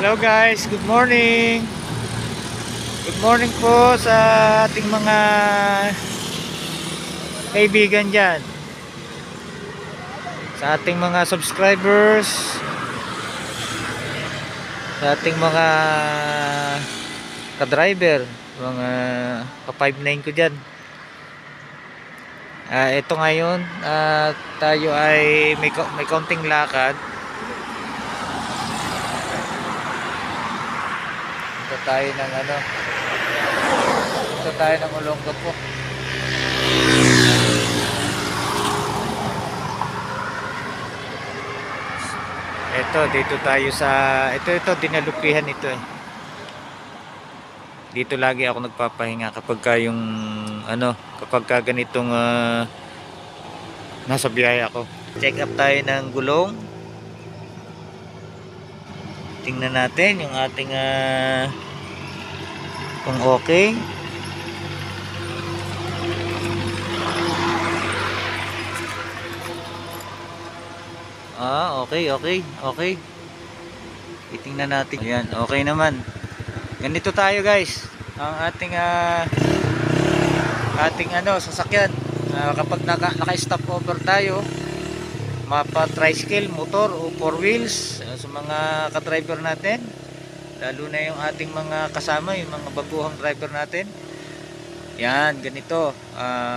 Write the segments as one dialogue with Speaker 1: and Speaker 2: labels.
Speaker 1: Hello guys, good morning. Good morning po sa ating mga kaibigan dyan, sa ating mga subscribers, sa ating mga ka-driver, mga ka-59 ko dyan. Ito ngayon, tayo ay may kaunting lakad. Ito tayo ng ito tayo ng Olongapo. Ito, dito tayo sa ito dinalupihan ito eh. Dito lagi ako nagpapahinga kapag kapag ganitong nasa biyahe ako. Check up tayo ng gulong. Tingnan natin yung ating kung okay. Okay. Itingnan natin. Ayan, okay naman. Ganito tayo guys. Ang ating sasakyan. Kapag naka-stop over tayo, mapa tricycle, motor o four wheels, sa mga ka-driver natin, lalo na yung ating mga kasama, yung mga baguhang driver natin. Yan, ganito.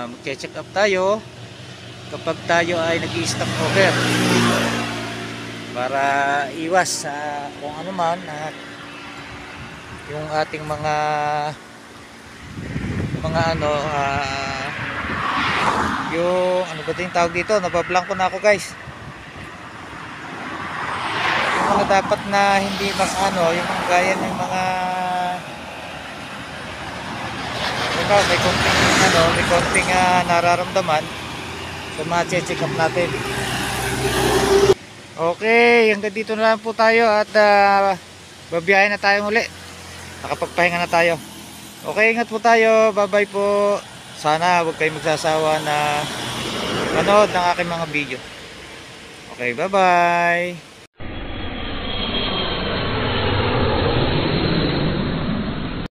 Speaker 1: Mag-check up tayo kapag tayo ay nag-i-stop over, para iwas sa kung ano man yung ating mga yung ano ba yung tawag dito, nabablanko na ako guys, yung mga dapat na hindi mas yung mga gaya ng mga may konting nararamdaman, so ma-check up natin. Okay, hanggang dito na lang po tayo at babiyahin na tayo muli. Nakapagpahinga na tayo. Okay, ingat po tayo. Bye bye po. Sana huwag kayong magsasawa na manood ng aking mga video. Okay, bye bye.